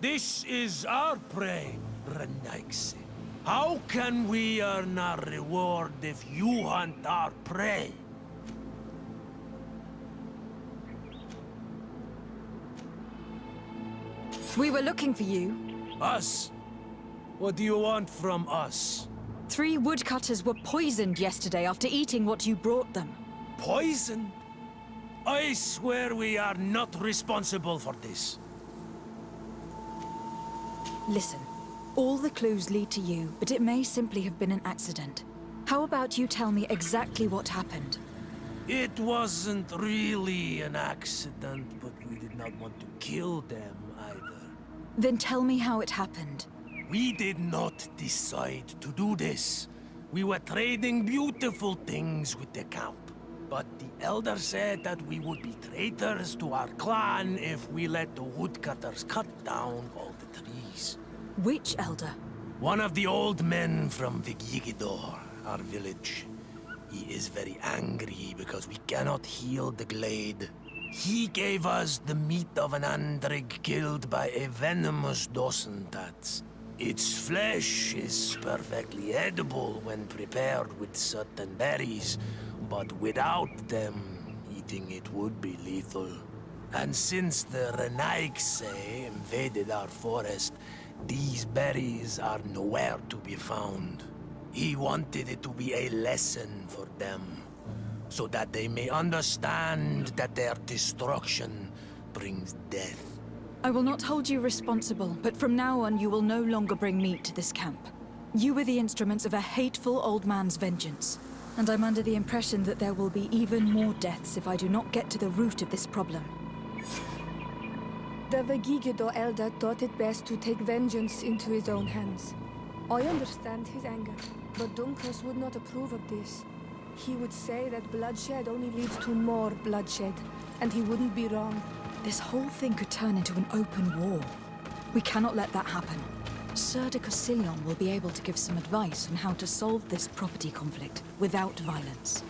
This is our prey, Renaigse. How can we earn our reward if you hunt our prey? We were looking for you. Us? What do you want from us? 3 woodcutters were poisoned yesterday after eating what you brought them. Poison? I swear we are not responsible for this. Listen, all the clues lead to you, but it may simply have been an accident. How about you tell me exactly what happened? It wasn't really an accident, but we did not want to kill them either. Then tell me how it happened. We did not decide to do this. We were trading beautiful things with the Count. But the Elder said that we would be traitors to our clan if we let the woodcutters cut down all the trees. Which Elder? One of the old men from Vigigidor, our village. He is very angry because we cannot heal the glade. He gave us the meat of an Andrig killed by a venomous Dosentats. Its flesh is perfectly edible when prepared with certain berries, but without them, eating it would be lethal. And since the Renaigse invaded our forest, these berries are nowhere to be found. He wanted it to be a lesson for them, so that they may understand that their destruction brings death. I will not hold you responsible, but from now on you will no longer bring meat to this camp. You were the instruments of a hateful old man's vengeance, and I'm under the impression that there will be even more deaths if I do not get to the root of this problem. The Vegigido elder thought it best to take vengeance into his own hands. I understand his anger, but Dunkus would not approve of this. He would say that bloodshed only leads to more bloodshed, and he wouldn't be wrong. This whole thing could turn into an open war. We cannot let that happen. Sir de Cosillon will be able to give some advice on how to solve this property conflict without violence.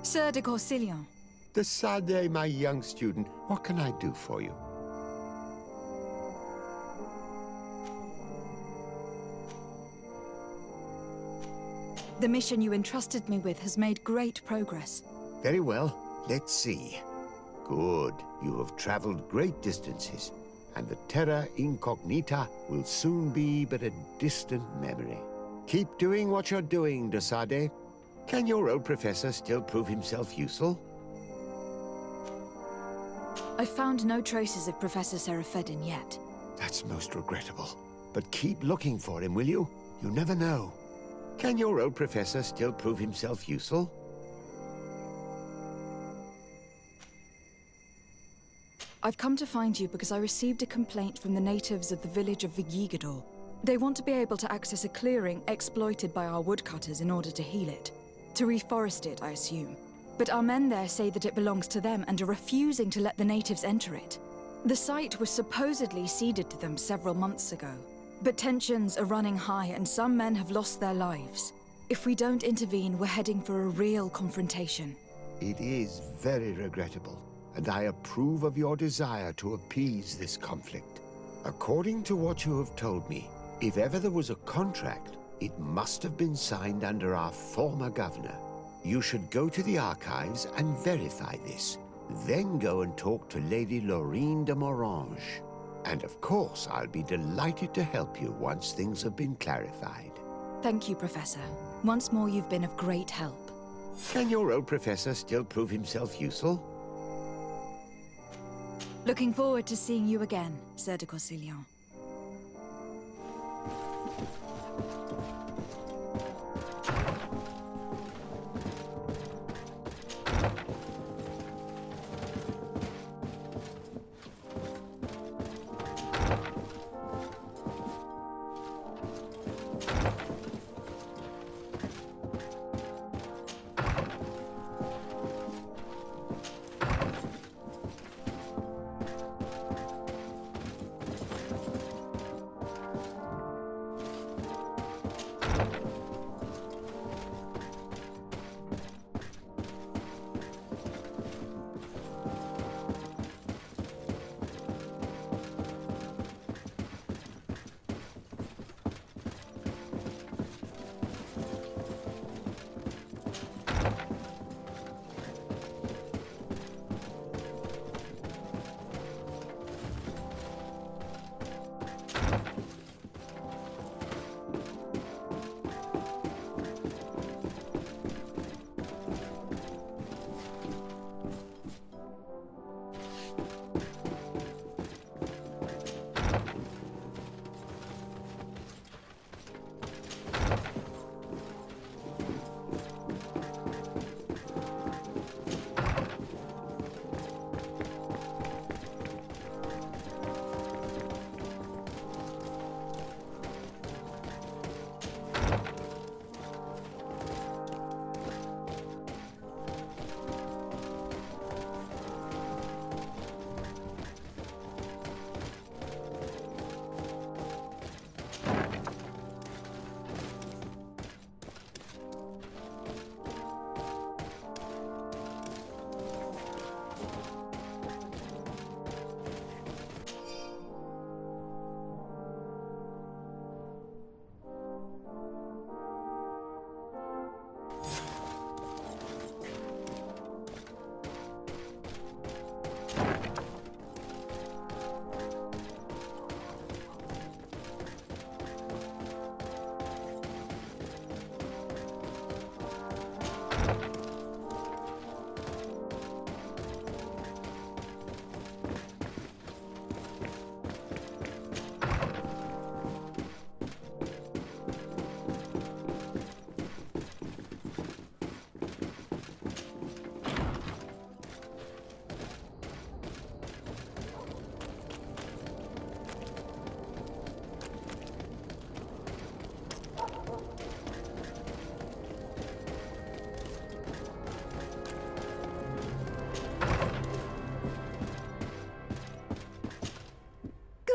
Sir de Cosillon. De Sade, my young student, what can I do for you? The mission you entrusted me with has made great progress. Very well. Let's see. Good. You have traveled great distances, and the Terra Incognita will soon be but a distant memory. Keep doing what you're doing, de Sade. Can your old professor still prove himself useful? I found no traces of Professor Seraphedin yet. That's most regrettable. But keep looking for him, will you? You never know. Can your old professor still prove himself useful? I've come to find you because I received a complaint from the natives of the village of Vigigador. They want to be able to access a clearing exploited by our woodcutters in order to heal it. To reforest it, I assume. But our men there say that it belongs to them and are refusing to let the natives enter it. The site was supposedly ceded to them several months ago. But tensions are running high and some men have lost their lives. If we don't intervene, we're heading for a real confrontation. It is very regrettable, and I approve of your desire to appease this conflict. According to what you have told me, if ever there was a contract, it must have been signed under our former governor. You should go to the archives and verify this. Then go and talk to Lady Laurine de Morange. And of course, I'll be delighted to help you once things have been clarified. Thank you, Professor. Once more, you've been of great help. Can your old professor still prove himself useful? Looking forward to seeing you again, Sir de Corsillon.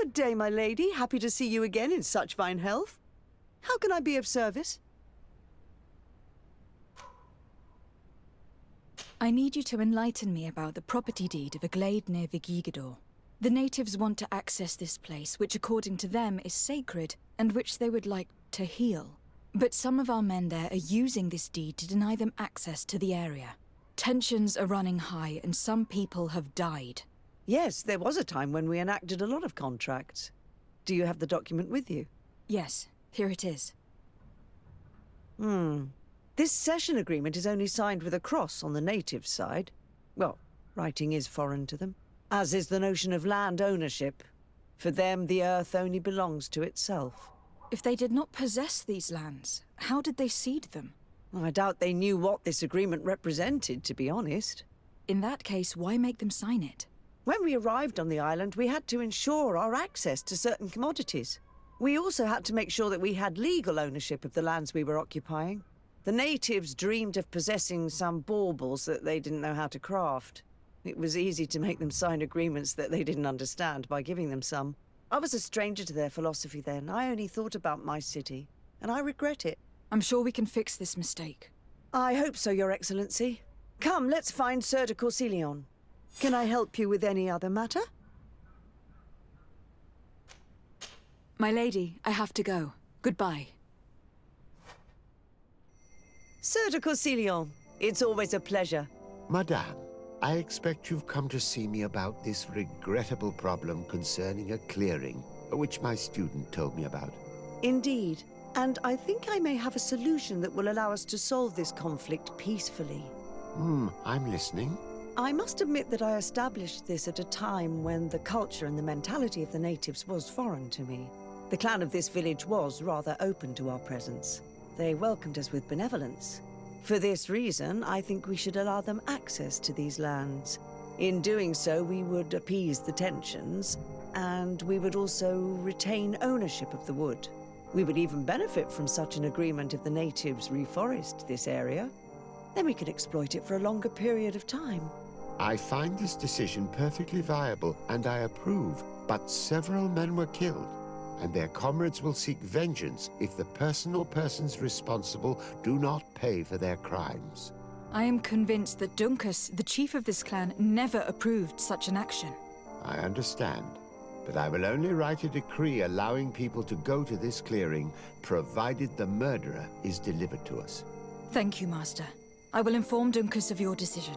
Good day, my lady. Happy to see you again in such fine health. How can I be of service? I need you to enlighten me about the property deed of a glade near Vigigador. The natives want to access this place, which according to them is sacred, and which they would like to heal. But some of our men there are using this deed to deny them access to the area. Tensions are running high, and some people have died. Yes, there was a time when we enacted a lot of contracts. Do you have the document with you? Yes, here it is. This cession agreement is only signed with a cross on the native side. Well, writing is foreign to them, as is the notion of land ownership. For them, the earth only belongs to itself. If they did not possess these lands, how did they cede them? I doubt they knew what this agreement represented, to be honest. In that case, why make them sign it? When we arrived on the island, we had to ensure our access to certain commodities. We also had to make sure that we had legal ownership of the lands we were occupying. The natives dreamed of possessing some baubles that they didn't know how to craft. It was easy to make them sign agreements that they didn't understand by giving them some. I was a stranger to their philosophy then. I only thought about my city, and I regret it. I'm sure we can fix this mistake. I hope so, Your Excellency. Come, let's find Sir de Corsilion. Can I help you with any other matter? My lady, I have to go. Goodbye. Sir de Corsilion, it's always a pleasure. Madame, I expect you've come to see me about this regrettable problem concerning a clearing, which my student told me about. Indeed. And I think I may have a solution that will allow us to solve this conflict peacefully. I'm listening. I must admit that I established this at a time when the culture and the mentality of the natives was foreign to me. The clan of this village was rather open to our presence. They welcomed us with benevolence. For this reason, I think we should allow them access to these lands. In doing so, we would appease the tensions, and we would also retain ownership of the wood. We would even benefit from such an agreement if the natives reforest this area. Then we could exploit it for a longer period of time. I find this decision perfectly viable, and I approve, but several men were killed, and their comrades will seek vengeance if the person or persons responsible do not pay for their crimes. I am convinced that Dunkus, the chief of this clan, never approved such an action. I understand, but I will only write a decree allowing people to go to this clearing, provided the murderer is delivered to us. Thank you, Master. I will inform Dunkus of your decision.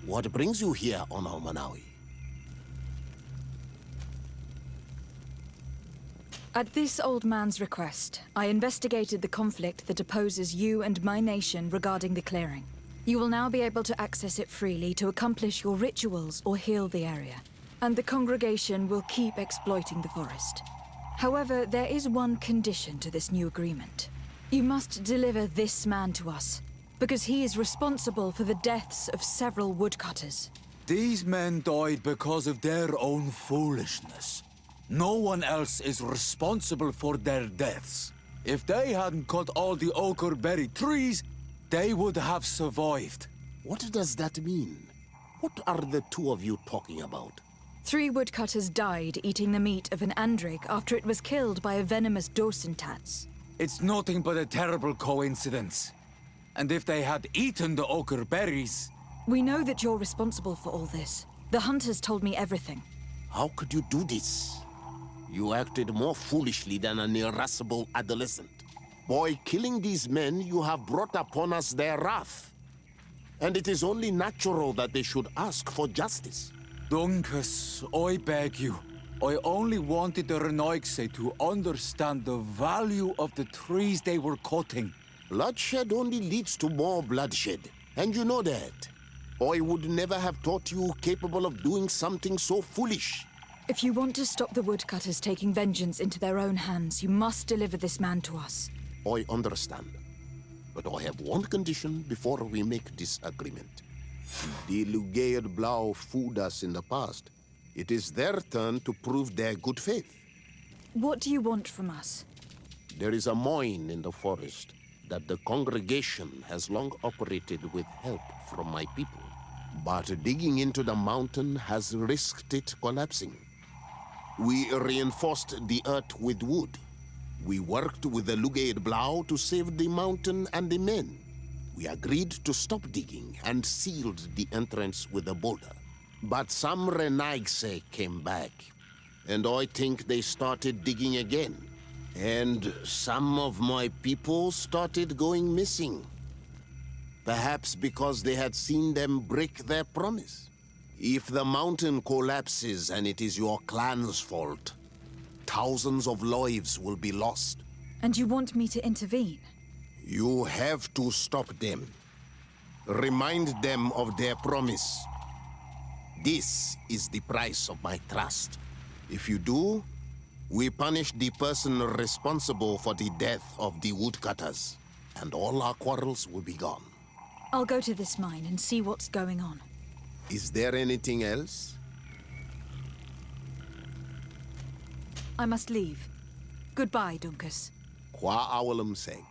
What brings you here on Almanawi? At this old man's request, I investigated the conflict that opposes you and my nation regarding the clearing. You will now be able to access it freely to accomplish your rituals or heal the area. And the congregation will keep exploiting the forest. However, there is one condition to this new agreement. You must deliver this man to us, because he is responsible for the deaths of several woodcutters. These men died because of their own foolishness. No one else is responsible for their deaths. If they hadn't cut all the oakerberry trees, they would have survived. What does that mean? What are the two of you talking about? 3 woodcutters died eating the meat of an andrig after it was killed by a venomous dosentats. It's nothing but a terrible coincidence. And if they had eaten the oakerberries... We know that you're responsible for all this. The hunters told me everything. How could you do this? You acted more foolishly than an irascible adolescent. By killing these men, you have brought upon us their wrath. And it is only natural that they should ask for justice. Duncas, I beg you. I only wanted the Renoigse to understand the value of the trees they were cutting. Bloodshed only leads to more bloodshed, and you know that. I would never have thought you capable of doing something so foolish. If you want to stop the woodcutters taking vengeance into their own hands, you must deliver this man to us. I understand. But I have one condition before we make this agreement. The Lugaid Blau fooled us in the past. It is their turn to prove their good faith. What do you want from us? There is a mine in the forest that the congregation has long operated with help from my people. But digging into the mountain has risked it collapsing. We reinforced the earth with wood. We worked with the Lugaid Blau to save the mountain and the men. We agreed to stop digging and sealed the entrance with a boulder. But some Renaigse came back, and I think they started digging again. And some of my people started going missing. Perhaps because they had seen them break their promise. If the mountain collapses and it is your clan's fault, thousands of lives will be lost. And you want me to intervene? You have to stop them. Remind them of their promise. This is the price of my trust. If you do, we punish the person responsible for the death of the woodcutters, and all our quarrels will be gone. I'll go to this mine and see what's going on. Is there anything else? I must leave. Goodbye, Duncas. Qua awalum seg.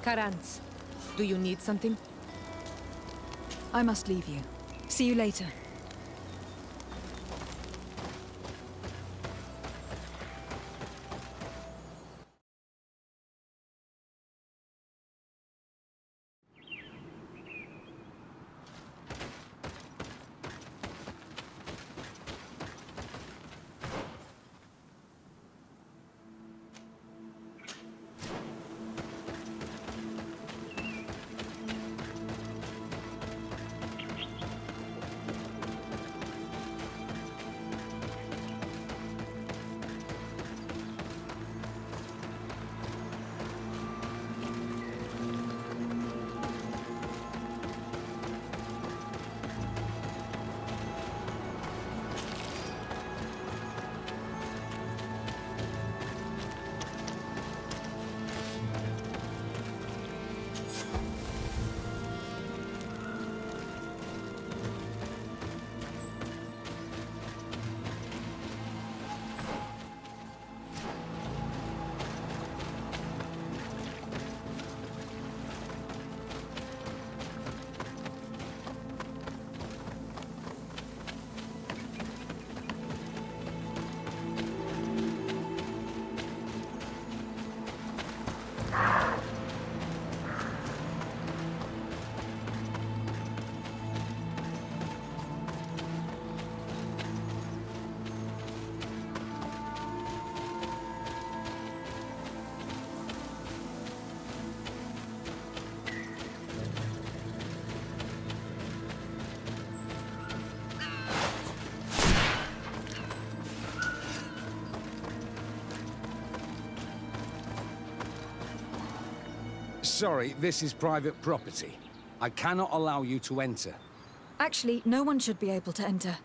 Karans, do you need something? I must leave you. See you later. Sorry, this is private property. I cannot allow you to enter. Actually, no one should be able to enter.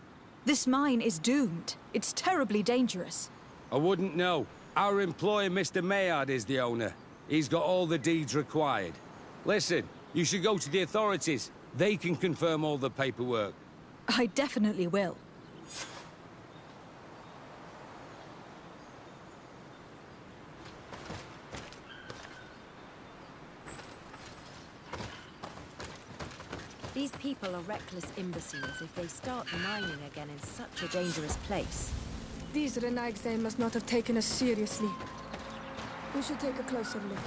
This mine is doomed. It's terribly dangerous. I wouldn't know. Our employer, Mr. Maillard, is the owner. He's got all the deeds required. Listen, you should go to the authorities. They can confirm all the paperwork. I definitely will. These people are reckless imbeciles if they start mining again in such a dangerous place. These Renaigse must not have taken us seriously. We should take a closer look.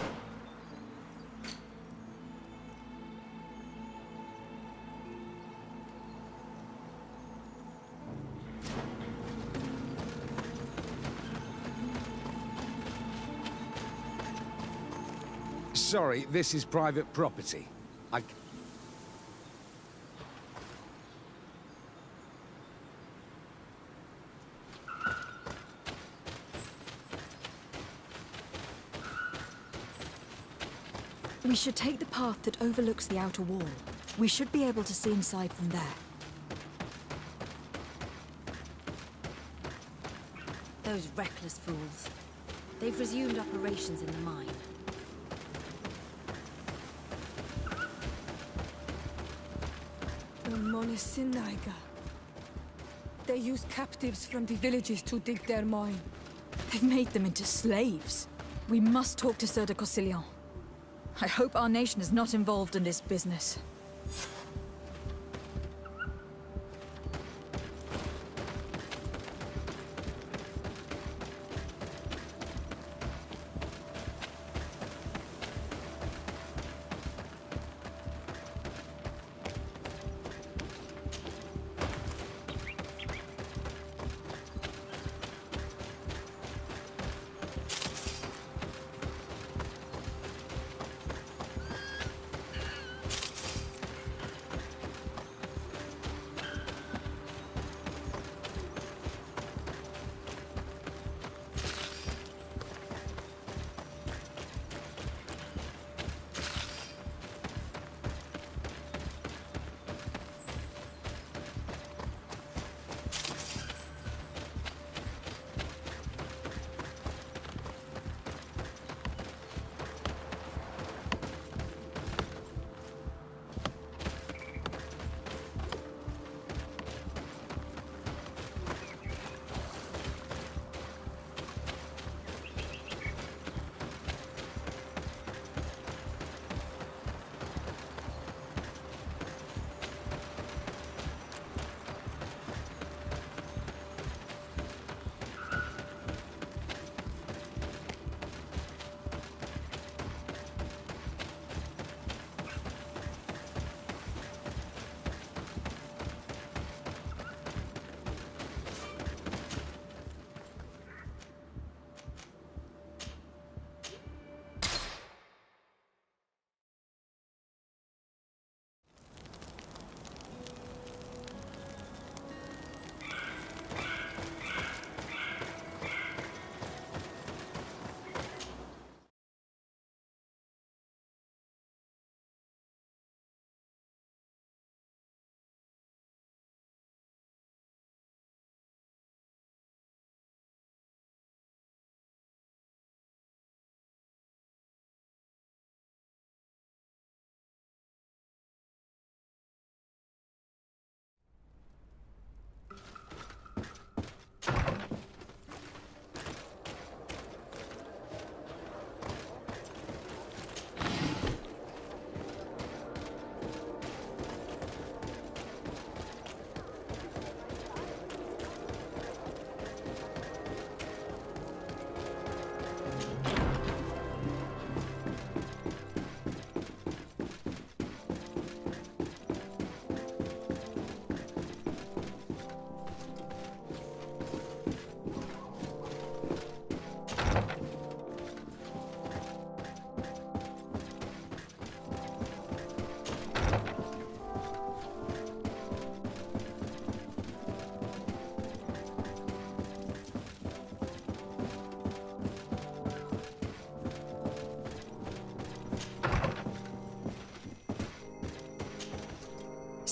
Sorry, this is private property. We should take the path that overlooks the outer wall. We should be able to see inside from there. Those reckless fools. They've resumed operations in the mine. The Monesinaiga. They use captives from the villages to dig their mine. They've made them into slaves. We must talk to Sir de Corsillon. I hope our nation is not involved in this business.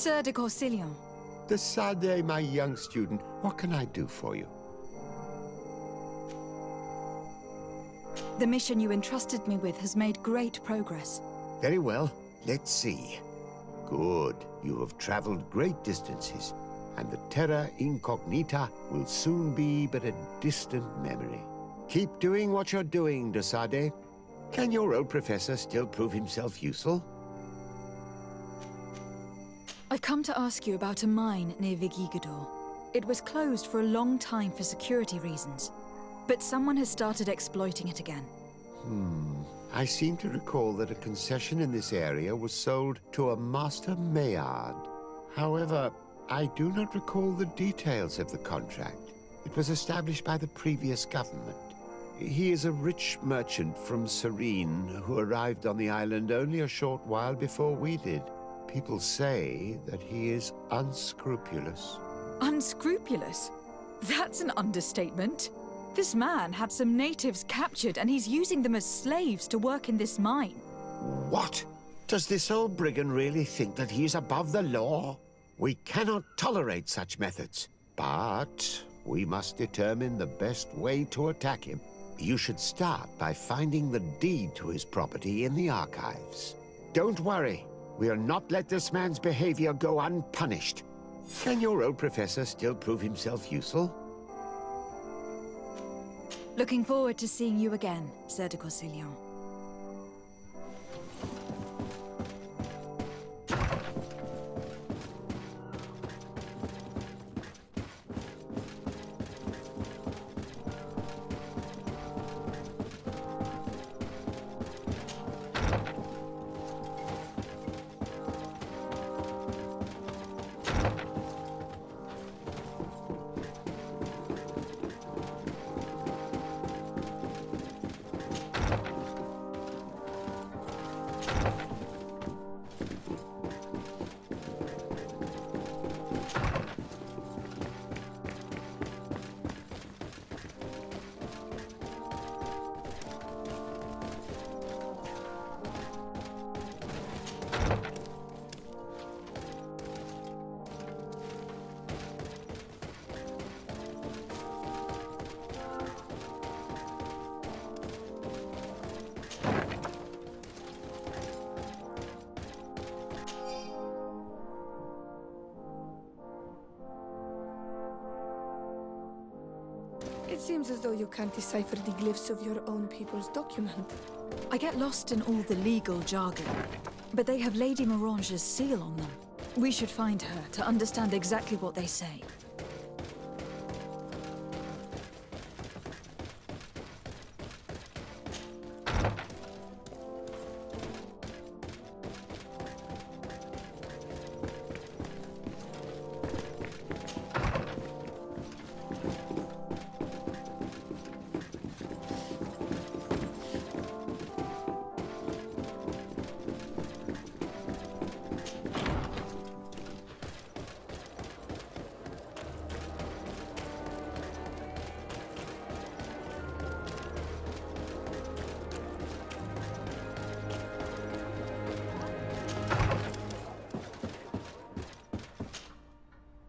Sir de Corsilion. Sade, my young student, what can I do for you? The mission you entrusted me with has made great progress. Very well. Let's see. Good. You have traveled great distances, and the Terra Incognita will soon be but a distant memory. Keep doing what you're doing, de Sade. Can your old professor still prove himself useful? I've come to ask you about a mine near Vigigador. It was closed for a long time for security reasons, but someone has started exploiting it again. I seem to recall that a concession in this area was sold to a Master Maillard. However, I do not recall the details of the contract. It was established by the previous government. He is a rich merchant from Serene who arrived on the island only a short while before we did. People say that he is unscrupulous. Unscrupulous? That's an understatement. This man had some natives captured and he's using them as slaves to work in this mine. What? Does this old brigand really think that he is above the law? We cannot tolerate such methods, but we must determine the best way to attack him. You should start by finding the deed to his property in the archives. Don't worry. We'll not let this man's behavior go unpunished. Can your old professor still prove himself useful? Looking forward to seeing you again, Sir de Corsilion. It seems as though you can't decipher the glyphs of your own people's document. I get lost in all the legal jargon, but they have Lady Morange's seal on them. We should find her to understand exactly what they say.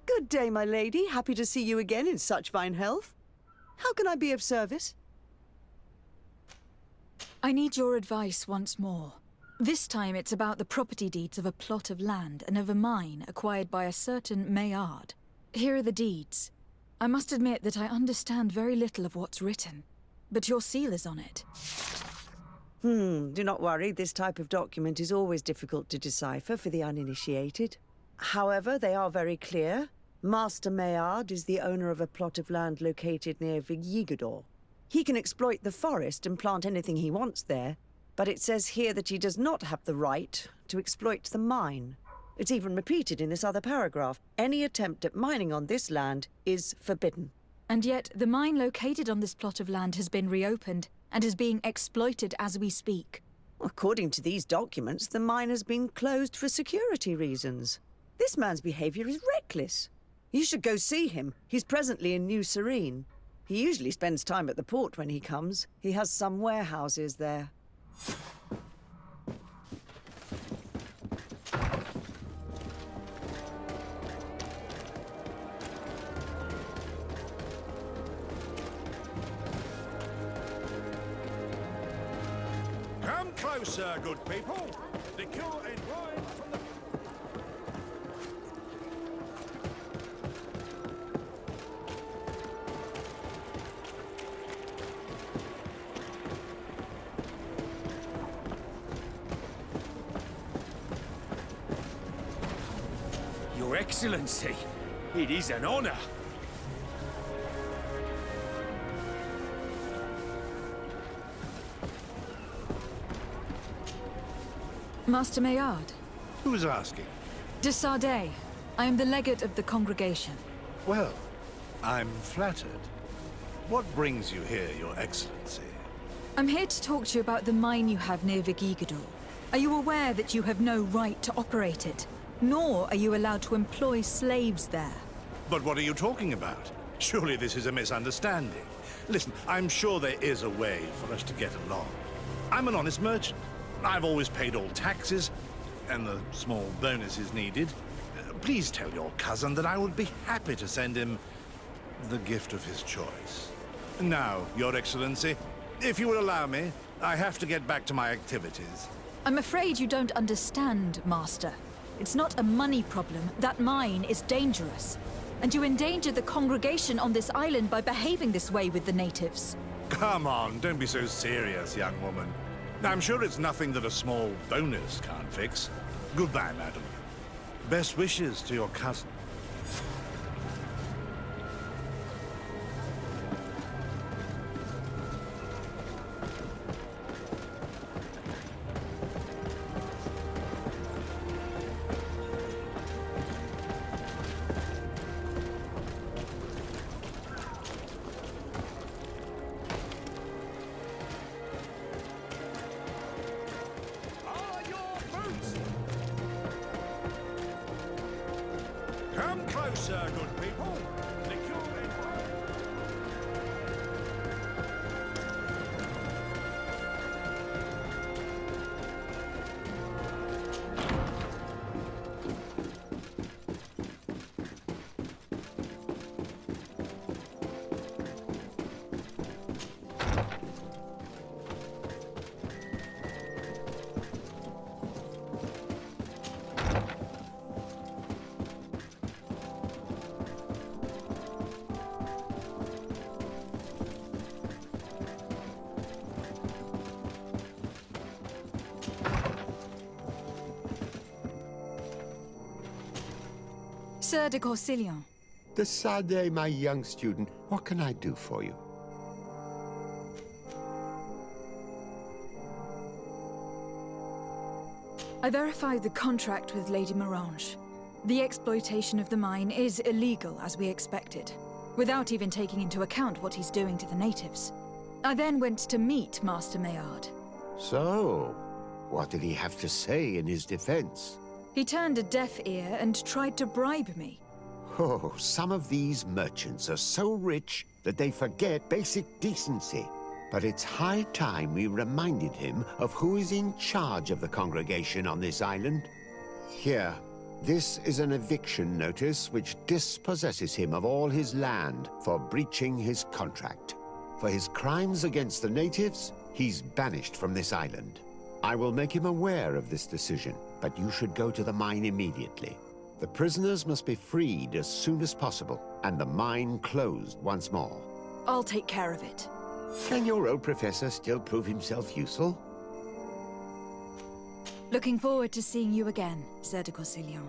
Good day, my lady. Happy to see you again in such fine health. How can I be of service? I need your advice once more. This time it's about the property deeds of a plot of land and of a mine acquired by a certain Maillard. Here are the deeds. I must admit that I understand very little of what's written, but your seal is on it. Do not worry. This type of document is always difficult to decipher for the uninitiated. However, they are very clear. Master Maillard is the owner of a plot of land located near Vigigador. He can exploit the forest and plant anything he wants there, but it says here that he does not have the right to exploit the mine. It's even repeated in this other paragraph. Any attempt at mining on this land is forbidden. And yet, the mine located on this plot of land has been reopened and is being exploited as we speak. According to these documents, the mine has been closed for security reasons. This man's behavior is reckless. You should go see him. He's presently in New Serene. He usually spends time at the port when he comes. He has some warehouses there. closer, good people. The cure and wine from the... Your Excellency, it is an honor. Master Maillard. Who's asking? De Sardet. I am the legate of the congregation. Well, I'm flattered. What brings you here, Your Excellency? I'm here to talk to you about the mine you have near Vigigador. Are you aware that you have no right to operate it? Nor are you allowed to employ slaves there. But what are you talking about? Surely this is a misunderstanding. Listen, I'm sure there is a way for us to get along. I'm an honest merchant. I've always paid all taxes, and the small bonuses needed. Please tell your cousin that I would be happy to send him the gift of his choice. Now, Your Excellency, if you will allow me, I have to get back to my activities. I'm afraid you don't understand, Master. It's not a money problem. That mine is dangerous. And you endanger the congregation on this island by behaving this way with the natives. Come on, don't be so serious, young woman. I'm sure it's nothing that a small bonus can't fix. Goodbye, madam. Best wishes to your cousin. Come closer, good people. The cure and Sir de Corsilion. De Sardet, my young student, what can I do for you? I verified the contract with Lady Morange. The exploitation of the mine is illegal, as we expected, without even taking into account what he's doing to the natives. I then went to meet Master Maillard. So, what did he have to say in his defense? He turned a deaf ear and tried to bribe me. Oh, some of these merchants are so rich that they forget basic decency. But it's high time we reminded him of who is in charge of the congregation on this island. Here, this is an eviction notice which dispossesses him of all his land for breaching his contract. For his crimes against the natives, he's banished from this island. I will make him aware of this decision, but you should go to the mine immediately. The prisoners must be freed as soon as possible, and the mine closed once more. I'll take care of it. Can your old professor still prove himself useful? Looking forward to seeing you again, Sir de Corsilion.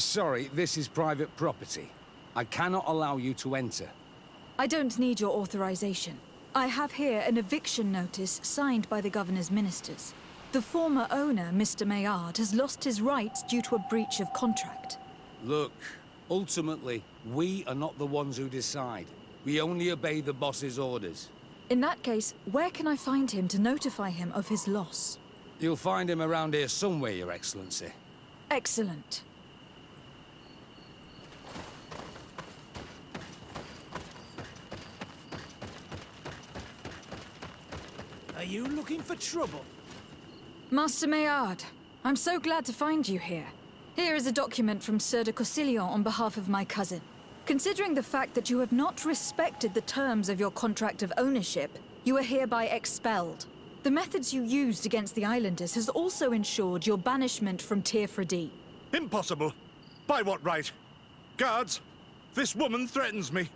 Sorry, this is private property. I cannot allow you to enter. I don't need your authorization. I have here an eviction notice signed by the governor's ministers. The former owner, Mr. Maillard, has lost his rights due to a breach of contract. Look, ultimately, we are not the ones who decide. We only obey the boss's orders. In that case, where can I find him to notify him of his loss? You'll find him around here somewhere, Your Excellency. Excellent. Are you looking for trouble? Master Maillard, I'm so glad to find you here. Here is a document from Sieur de Cossillon on behalf of my cousin. Considering the fact that you have not respected the terms of your contract of ownership, you are hereby expelled. The methods you used against the islanders has also ensured your banishment from Tirfredi. Impossible. By what right? Guards, this woman threatens me.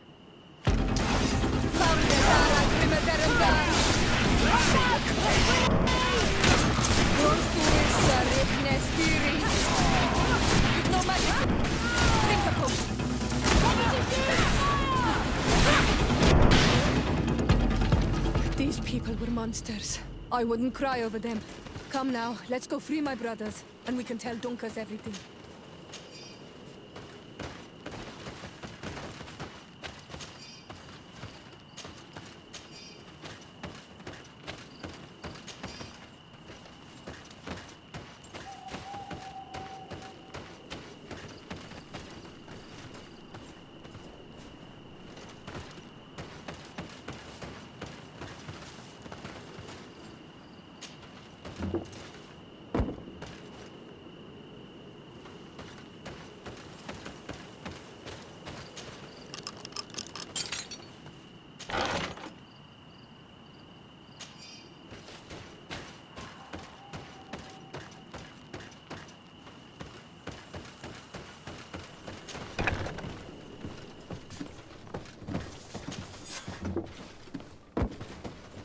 These people were monsters. I wouldn't cry over them. Come now, let's go free my brothers, and we can tell Dunkas everything.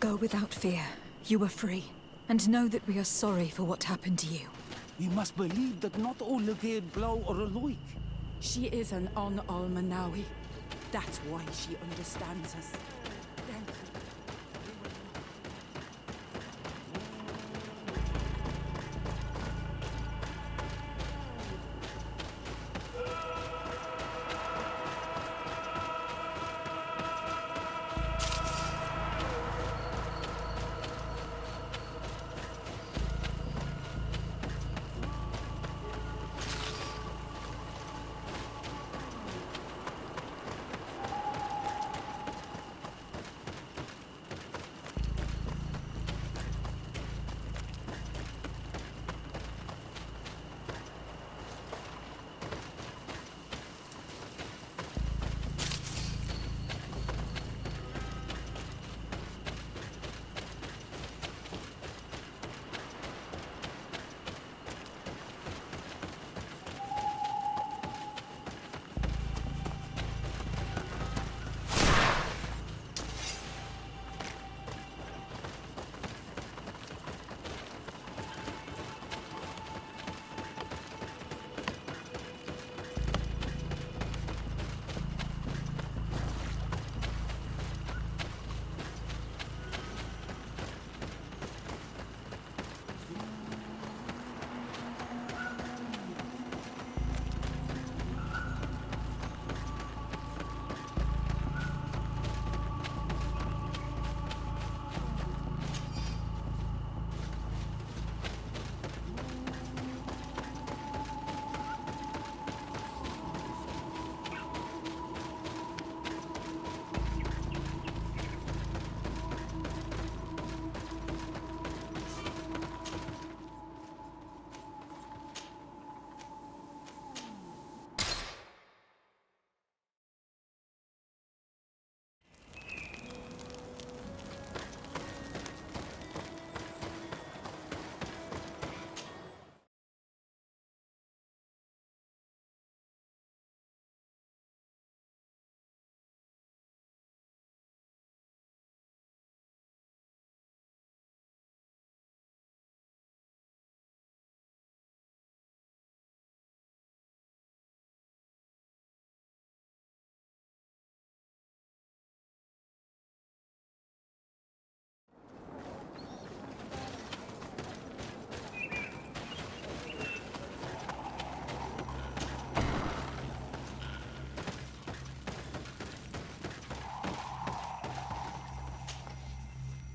Go without fear. You are free. And know that we are sorry for what happened to you. We must believe that not all Legate Blow or alike. She is an Almanawi. That's why she understands us. Thank you.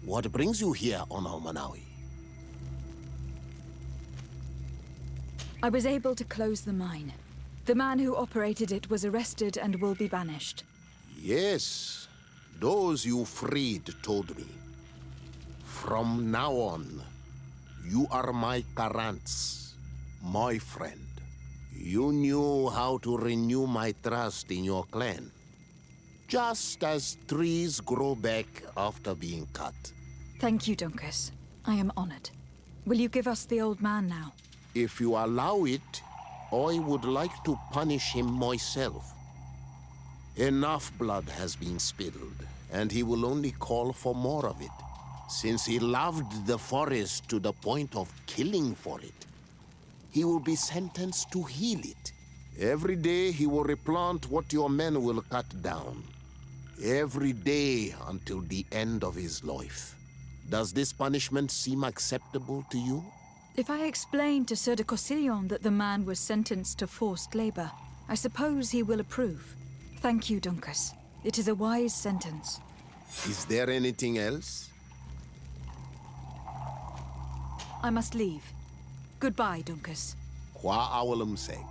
What brings you here on Almanawi? I was able to close the mine. The man who operated it was arrested and will be banished. Yes, those you freed told me. From now on, you are my Karants, my friend. You knew how to renew my trust in your clan. Just as trees grow back after being cut. Thank you, Dunkus. I am honored. Will you give us the old man now? If you allow it, I would like to punish him myself. Enough blood has been spilled, and he will only call for more of it, since he loved the forest to the point of killing for it. He will be sentenced to heal it. Every day he will replant what your men will cut down. Every day until the end of his life. Does this punishment seem acceptable to you? If I explain to Sir de Cossillon that the man was sentenced to forced labor, I suppose he will approve. Thank you, Dunkus. It is a wise sentence. Is there anything else? I must leave. Goodbye, Dunkus. Qua awalum seg.